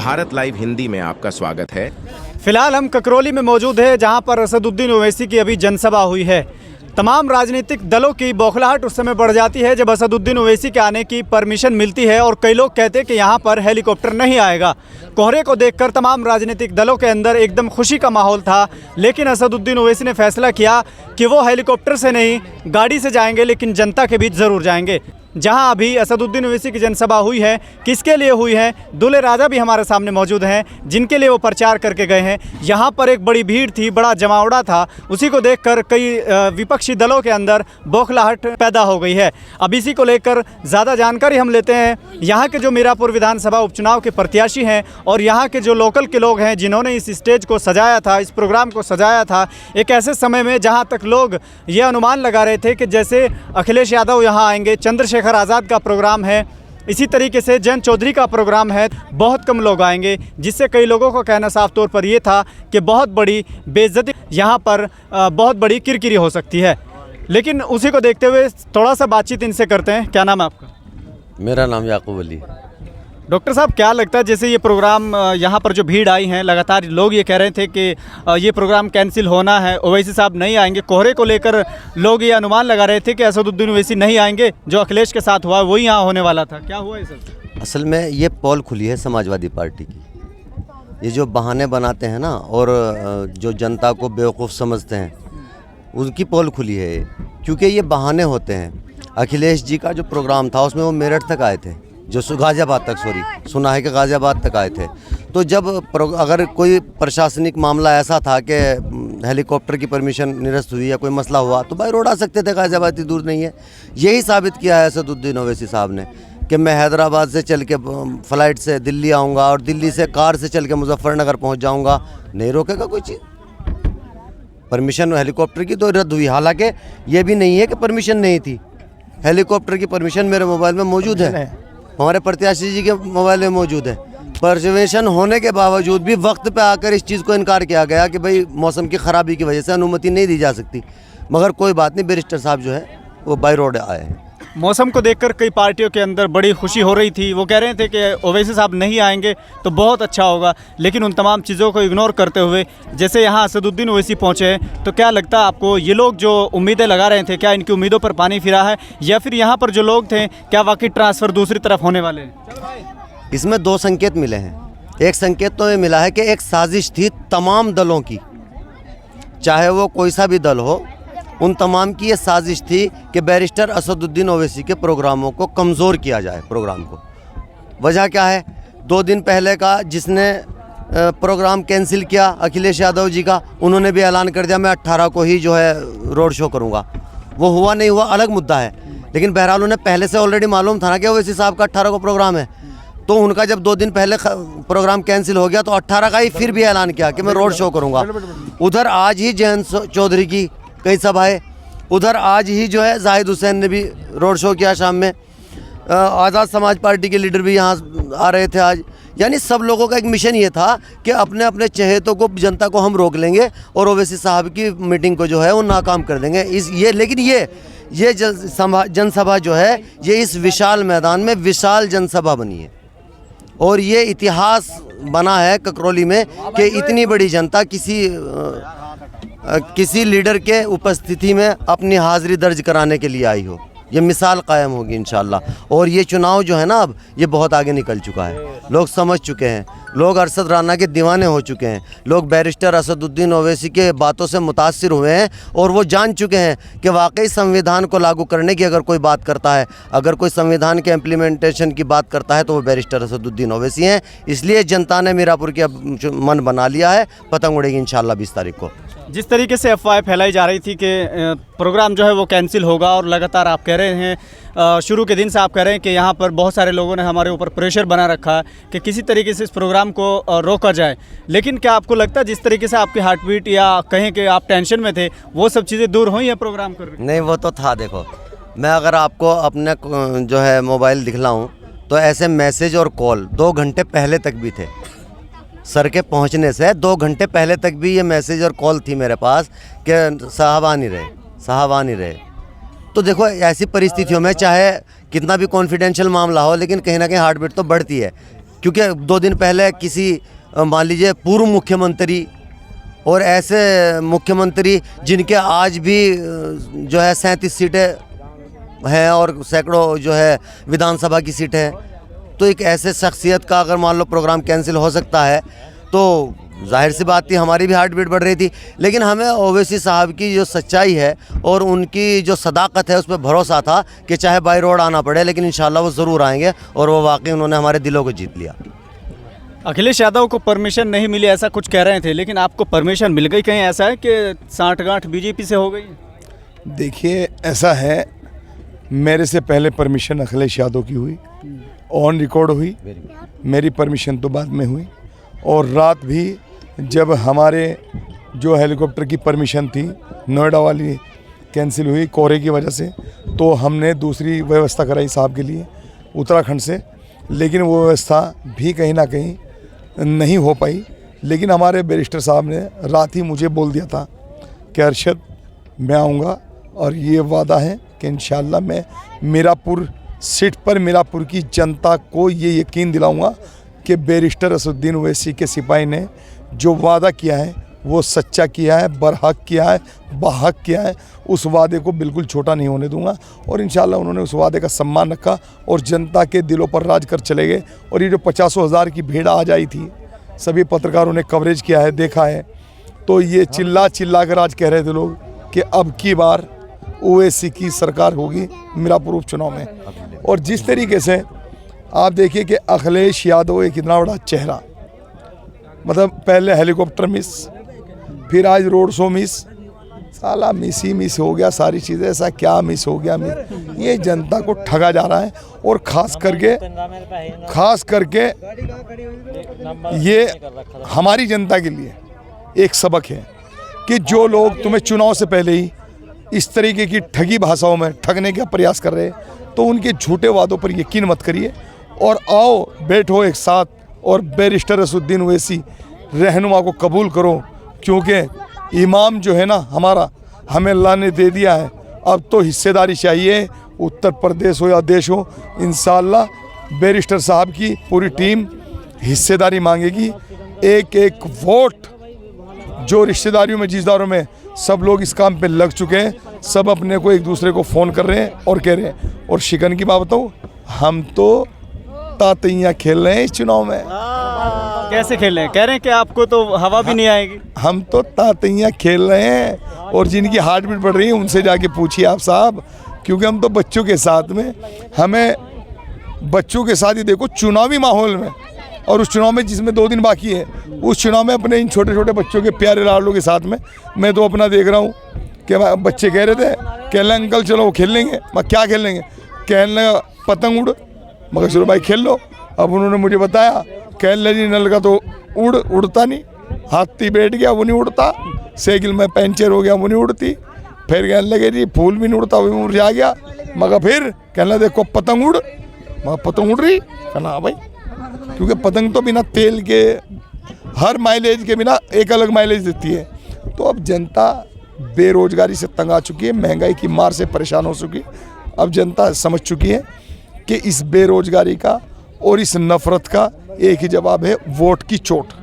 Bharat live Hindi में आपका स्वागत है। फिलहाल हम ककरौली में मौजूद है, जहां पर असदुद्दीन ओवैसी की अभी जनसभा हुई है। तमाम राजनीतिक दलों की बौखलाहट उस समय बढ़ जाती है जब असदुद्दीन ओवैसी के आने की परमिशन मिलती है और कई लोग कहते हैं कि यहां पर हेलीकॉप्टर नहीं आएगा। कोहरे को देखकर तमाम राजनीतिक दलों के अंदर एकदम खुशी का माहौल था, लेकिन असदुद्दीन ओवैसी ने फैसला किया कि वो हेलीकॉप्टर से नहीं गाड़ी से जाएंगे, लेकिन जनता के बीच ज़रूर जाएंगे। जहां अभी असदुद्दीन ओवैसी की जनसभा हुई है, किसके लिए हुई है, दूल्हे राजा भी हमारे सामने मौजूद हैं जिनके लिए वो प्रचार करके गए हैं। यहां पर एक बड़ी भीड़ थी, बड़ा जमावड़ा था, उसी को देखकर कई विपक्षी दलों के अंदर बौखलाहट पैदा हो गई है। अब इसी को लेकर ज़्यादा जानकारी हम लेते हैं यहाँ के जो मीरापुर विधानसभा उपचुनाव के प्रत्याशी हैं और यहाँ के जो लोकल के लोग हैं जिन्होंने इस स्टेज को सजाया था, इस प्रोग्राम को सजाया था एक ऐसे समय में जहाँ तक लोग ये अनुमान लगा रहे थे कि जैसे अखिलेश यादव यहाँ आएंगे, चंद्रशेखर आज़ाद का प्रोग्राम है, इसी तरीके से जयंत चौधरी का प्रोग्राम है, बहुत कम लोग आएंगे, जिससे कई लोगों का कहना साफ तौर पर यह था कि बहुत बड़ी बेइज्जती यहाँ पर बहुत बड़ी किरकिरी हो सकती है। लेकिन उसी को देखते हुए थोड़ा सा बातचीत इनसे करते हैं। क्या नाम है आपका? मेरा नाम याकूब अली। डॉक्टर साहब, क्या लगता है जैसे ये प्रोग्राम यहाँ पर जो भीड़ आई है, लगातार लोग ये कह रहे थे कि ये प्रोग्राम कैंसिल होना है, ओवैसी साहब नहीं आएंगे। कोहरे को लेकर लोग ये अनुमान लगा रहे थे कि असदुद्दीन ओवैसी नहीं आएंगे, जो अखिलेश के साथ हुआ वही यहाँ होने वाला था। क्या हुआ ये सब? असल में ये पोल खुली है समाजवादी पार्टी की। ये जो बहाने बनाते हैं ना और जो जनता को बेवकूफ़ समझते हैं, उनकी पोल खुली है ये, क्योंकि ये बहाने होते हैं। अखिलेश जी का जो प्रोग्राम था उसमें वो मेरठ तक आए थे, जो गाज़ियाबाद तक, सुना है कि गाज़ियाबाद तक आए थे। तो जब अगर कोई प्रशासनिक मामला ऐसा था कि हेलीकॉप्टर की परमिशन निरस्त हुई या कोई मसला हुआ तो बाई रोड आ सकते थे, गाज़ियाबाद इतनी दूर नहीं है। यही साबित किया है असदुद्दीन ओवैसी साहब ने कि मैं हैदराबाद से चल के फ़्लाइट से दिल्ली आऊँगा और दिल्ली से कार से चल के मुजफ्फरनगर पहुँच जाऊँगा, नहीं रोकेगा कोई चीज़। परमिशन हेलीकॉप्टर की तो रद्द हुई, हालांकि ये भी नहीं है कि परमिशन नहीं थी। हेलीकॉप्टर की परमिशन मेरे मोबाइल में मौजूद है, हमारे प्रत्याशी जी के मोबाइल में मौजूद है। परमिशन होने के बावजूद भी वक्त पे आकर इस चीज़ को इनकार किया गया कि भाई मौसम की ख़राबी की वजह से अनुमति नहीं दी जा सकती। मगर कोई बात नहीं, बैरिस्टर साहब जो है वो बाई रोड आए हैं। मौसम को देखकर कई पार्टियों के अंदर बड़ी खुशी हो रही थी, वो कह रहे थे कि ओवैसी साहब नहीं आएंगे तो बहुत अच्छा होगा। लेकिन उन तमाम चीज़ों को इग्नोर करते हुए जैसे यहाँ असदुद्दीन ओवैसी पहुँचे हैं, तो क्या लगता है आपको ये लोग जो उम्मीदें लगा रहे थे, क्या इनकी उम्मीदों पर पानी फिरा है, या फिर यहाँ पर जो लोग थे क्या वाकई ट्रांसफ़र दूसरी तरफ होने वाले हैं? इसमें दो संकेत मिले हैं। एक संकेत तो ये मिला है कि एक साजिश थी तमाम दलों की, चाहे वो कोई सा भी दल हो, उन तमाम की ये साजिश थी कि बैरिस्टर असदुद्दीन ओवैसी के प्रोग्रामों को कमज़ोर किया जाए। प्रोग्राम को वजह क्या है, 2 दिन पहले का जिसने प्रोग्राम कैंसिल किया अखिलेश यादव जी का, उन्होंने भी ऐलान कर दिया मैं 18 को ही जो है रोड शो करूँगा। वो हुआ नहीं हुआ अलग मुद्दा है, लेकिन बहरहाल उन्हें पहले से ऑलरेडी मालूम था ना कि ओवैसी साहब का 18 को प्रोग्राम है। तो उनका जब 2 दिन पहले प्रोग्राम कैंसिल हो गया तो 18 का ही फिर भी ऐलान किया कि मैं रोड शो करूँगा। उधर आज ही जयंत चौधरी की कई सभाएं, उधर आज ही जो है जाहिद हुसैन ने भी रोड शो किया शाम में, आज़ाद समाज पार्टी के लीडर भी यहाँ आ रहे थे आज। यानी सब लोगों का एक मिशन ये था कि अपने अपने चहेतों को, जनता को हम रोक लेंगे और ओवैसी साहब की मीटिंग को जो है वो नाकाम कर देंगे। लेकिन ये जनसभा जो है ये इस विशाल मैदान में विशाल जनसभा बनी है और ये इतिहास बना है ककरौली में कि इतनी बड़ी जनता किसी लीडर के उपस्थिति में अपनी हाज़िरी दर्ज कराने के लिए आई हो। ये मिसाल कायम होगी इंशाल्लाह। और ये चुनाव जो है ना, अब ये बहुत आगे निकल चुका है, लोग समझ चुके हैं, लोग अरशद राना के दीवाने हो चुके हैं, लोग बैरिस्टर असदुद्दीन ओवैसी के बातों से मुतासिर हुए हैं और वो जान चुके हैं कि वाकई संविधान को लागू करने की अगर कोई बात करता है, अगर कोई संविधान के इम्प्लीमेंटेशन की बात करता है तो वो बैरिस्टर असदुद्दीन ओवैसी हैं। इसलिए जनता ने मीरापुर की अब मन बना लिया है, पतंग उड़ेगी इंशाल्लाह 20 तारीख को। जिस तरीके से अफवाहें फैलाई जा रही थी कि प्रोग्राम जो है वो कैंसिल होगा, और लगातार आप कह रहे हैं शुरू के दिन से आप कह रहे हैं कि यहाँ पर बहुत सारे लोगों ने हमारे ऊपर प्रेशर बना रखा है कि किसी तरीके से इस प्रोग्राम को रोका जाए, लेकिन क्या आपको लगता है जिस तरीके से आपकी हार्ट बीट या कहें कि आप टेंशन में थे, वो सब चीज़ें दूर हुई हैं प्रोग्राम कर? नहीं, वो तो था। देखो, मैं अगर आपको अपने जो है मोबाइल दिखलाऊँ तो ऐसे मैसेज और कॉल 2 घंटे पहले तक भी थे। सर के पहुंचने से 2 घंटे पहले तक भी ये मैसेज और कॉल थी मेरे पास कि साहब आ नहीं रहे। तो देखो, ऐसी परिस्थितियों में चाहे कितना भी कॉन्फिडेंशियल मामला हो, लेकिन कहीं ना कहीं हार्ट बीट तो बढ़ती है। क्योंकि 2 दिन पहले किसी मान लीजिए पूर्व मुख्यमंत्री और ऐसे मुख्यमंत्री जिनके आज भी जो है 37 सीटें हैं और सैकड़ों जो है विधानसभा की सीटें हैं, तो एक ऐसे शख्सियत का अगर मान लो प्रोग्राम कैंसिल हो सकता है तो जाहिर सी बात थी हमारी भी हार्ट बीट बढ़ रही थी। लेकिन हमें ओवैसी साहब की जो सच्चाई है और उनकी जो सदाकत है उस पर भरोसा था कि चाहे बाई रोड आना पड़े लेकिन इंशाल्लाह वो ज़रूर आएंगे, और वो वाकई उन्होंने हमारे दिलों को जीत लिया। अखिलेश यादव को परमिशन नहीं मिली ऐसा कुछ कह रहे थे, लेकिन आपको परमिशन मिल गई? कहीं ऐसा है कि साठगांठ बीजेपी से हो गई? देखिए ऐसा है, मेरे से पहले परमिशन अखिलेश यादव की हुई, ऑन रिकॉर्ड हुई, मेरी परमिशन तो बाद में हुई। और रात भी जब हमारे जो हेलीकॉप्टर की परमिशन थी नोएडा वाली कैंसिल हुई कोहरे की वजह से, तो हमने दूसरी व्यवस्था कराई साहब के लिए उत्तराखंड से, लेकिन वो व्यवस्था भी कहीं ना कहीं नहीं हो पाई। लेकिन हमारे बैरिस्टर साहब ने रात ही मुझे बोल दिया था कि अरशद मैं आऊँगा, और ये वादा है कि इंशाल्लाह मैं मीरापुर सीट पर मीरापुर की जनता को ये यकीन दिलाऊंगा कि बैरिस्टर असदुद्दीन ओवैसी के सिपाही ने जो वादा किया है वो सच्चा किया है, बरहक किया है, बाहक किया है। उस वादे को बिल्कुल छोटा नहीं होने दूंगा, और इंशाल्लाह उन्होंने उस वादे का सम्मान रखा और जनता के दिलों पर राज कर चले गए। और ये जो 50,000 की भीड़ आज आई थी, सभी पत्रकारों ने कवरेज किया है, देखा है, तो ये चिल्ला चिल्ला कर आज कह रहे थे लोग कि अब की बार ओवैसी की सरकार होगी मीरापुर उपचुनाव में। और जिस तरीके से आप देखिए कि अखिलेश यादव एक इतना बड़ा चेहरा, मतलब पहले हेलीकॉप्टर मिस, फिर आज रोड शो मिस, साला मिस ही मिस हो गया सारी चीज़ें। ऐसा क्या मिस हो गया मिस? ये जनता को ठगा जा रहा है। और ख़ास करके ये हमारी जनता के लिए एक सबक है कि जो लोग तुम्हें चुनाव से पहले ही इस तरीके की ठगी भाषाओं में ठगने का प्रयास कर रहे हैं, तो उनके झूठे वादों पर यकीन मत करिए और आओ बैठो एक साथ और बैरिस्टर असदुद्दीन ओवैसी रहनुमा को कबूल करो, क्योंकि इमाम जो है ना हमारा, हमें अल्लाह ने दे दिया है। अब तो हिस्सेदारी चाहिए, उत्तर प्रदेश हो या देश हो, इंशाअल्लाह बैरिस्टर साहब की पूरी टीम हिस्सेदारी मांगेगी। एक एक वोट जो रिश्तेदारियों में जीजदारों में सब लोग इस काम पे लग चुके हैं, सब अपने को एक दूसरे को फ़ोन कर रहे हैं और कह रहे हैं। और शिकन की बात बताऊँ, हम तो तातियाँ खेल रहे हैं इस चुनाव में। कैसे खेल रहे हैं? कह रहे हैं कि आपको तो हवा भी नहीं आएगी। हम तो तातियाँ खेल रहे हैं, और जिनकी हार्ट बीट बढ़ रही है उनसे जाके पूछिए आप साहब, क्योंकि हम तो बच्चों के साथ में, हमें बच्चों के साथ ही देखो चुनावी माहौल में, और उस चुनाव में जिसमें 2 दिन बाकी है, उस चुनाव में अपने इन छोटे छोटे बच्चों के प्यारे लाडलों के साथ में मैं तो अपना देख रहा हूँ कि बच्चे कह रहे थे, कह रहे अंकल चलो खेल लेंगे। मैं क्या खेल लेंगे? कहने लगा पतंग उड़, मगर चलो भाई खेल लो। अब उन्होंने मुझे बताया, कह लगी नल का तो उड़ता नहीं, हाथी बैठ गया वो नहीं उड़ता, साइकिल में पंचर हो गया वो नहीं उड़ती, फिर कहने लगे जी फूल भी नहीं उड़ता वो मुरझा गया। मगर फिर कहना देखो पतंग उड़, मगर पतंग उड़ रही, कहना हाँ भाई, क्योंकि पतंग तो बिना तेल के हर माइलेज के बिना एक अलग माइलेज देती है। तो अब जनता बेरोजगारी से तंग आ चुकी है, महंगाई की मार से परेशान हो चुकी है। अब जनता समझ चुकी है कि इस बेरोजगारी का और इस नफरत का एक ही जवाब है, वोट की चोट।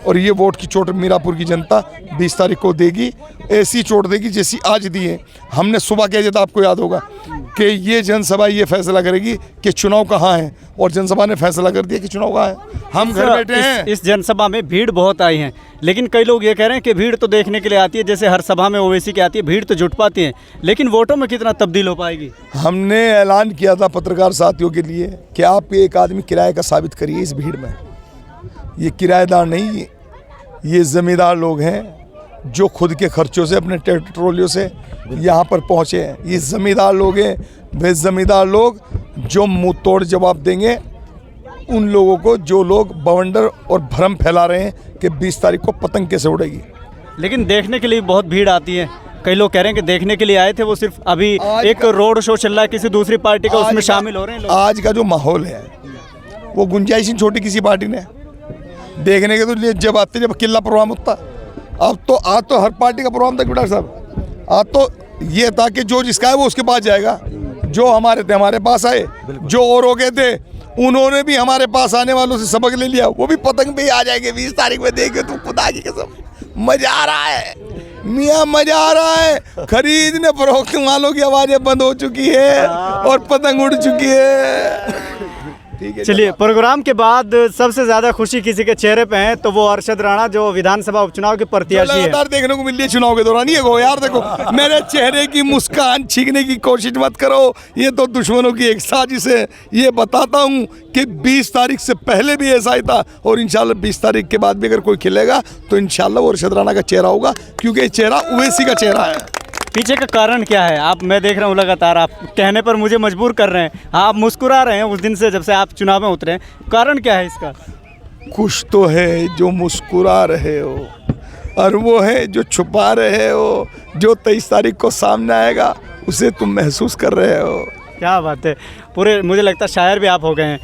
और ये वोट की चोट मीरापुर की जनता 20 तारीख को देगी, ऐसी चोट देगी जैसी आज दी है। हमने सुबह कह दिया था, आपको याद होगा, कि ये जनसभा ये फैसला करेगी कि चुनाव कहाँ है, और जनसभा ने फैसला कर दिया कि चुनाव कहाँ है। हम घर बैठे हैं। इस जनसभा में भीड़ बहुत आई है, लेकिन कई लोग ये कह रहे हैं कि भीड़ तो देखने के लिए आती है, जैसे हर सभा में ओवैसी की आती है, भीड़ तो जुट पाती है, लेकिन वोटों में कितना तब्दील हो पाएगी? हमने ऐलान किया था पत्रकार साथियों के लिए कि आप एक आदमी किराए का साबित करिए इस भीड़ में। ये किराएदार नहीं, ये ज़मींदार लोग हैं जो खुद के खर्चों से अपने ट्रोलियों से यहाँ पर पहुँचे हैं। ये ज़मींदार लोग हैं, वे ज़मींदार लोग जो मुँह तोड़ जवाब देंगे उन लोगों को जो लोग बवंडर और भ्रम फैला रहे हैं कि 20 तारीख को पतंग कैसे उड़ेगी। लेकिन देखने के लिए बहुत भीड़ आती है, कई लोग कह रहे हैं कि देखने के लिए आए थे, वो सिर्फ अभी एक रोड शो चल रहा है किसी दूसरी पार्टी का, उसमें शामिल हो रहे हैं लोग। आज का जो माहौल है वो गुंजाइश नहीं छोटी किसी पार्टी ने देखने के, तो जब आते जब किला प्रोग्राम होता, अब तो आज तो हर पार्टी का प्रोग्राम था डॉक्टर साहब। आज तो ये था कि जो जिसका है वो उसके पास जाएगा, जो हमारे थे हमारे पास आए, जो और हो गए थे उन्होंने भी हमारे पास आने वालों से सबक ले लिया, वो भी पतंग पे ही आ जाएंगे 20 तारीख में। देखे तो खुदा की कसम मजा आ रहा है मियाँ, मजा आ रहा है। खरीदने फरोख्त वालों की आवाजें बंद हो चुकी है और पतंग उड़ चुकी है। ठीक है, चलिए, प्रोग्राम के बाद सबसे ज़्यादा खुशी किसी के चेहरे पे है तो वो अरशद राणा, जो विधानसभा उपचुनाव के प्रत्याशी है। लगातार देखने को मिल रही है चुनाव के दौरान। ये गो यार, देखो मेरे चेहरे की मुस्कान छीनने की कोशिश मत करो, ये तो दुश्मनों की एक साजिश है। ये बताता हूँ कि 20 तारीख से पहले भी ऐसा ही था और इंशाल्लाह 20 तारीख के बाद भी अगर कोई खिलेगा तो इंशाल्लाह वो अरशद राणा का चेहरा होगा, क्योंकि ये चेहरा ओवैसी का चेहरा है। पीछे का कारण क्या है? आप, मैं देख रहा हूँ लगातार आप कहने पर मुझे मजबूर कर रहे हैं। आप मुस्कुरा रहे हैं उस दिन से, जब से आप चुनाव में उतरे। कारण क्या है इसका? कुछ तो है जो मुस्कुरा रहे हो और वो है जो छुपा रहे हो। जो 23 तारीख को सामने आएगा उसे तुम महसूस कर रहे हो। क्या बात है, पूरे मुझे लगता है शायर भी आप हो गए हैं।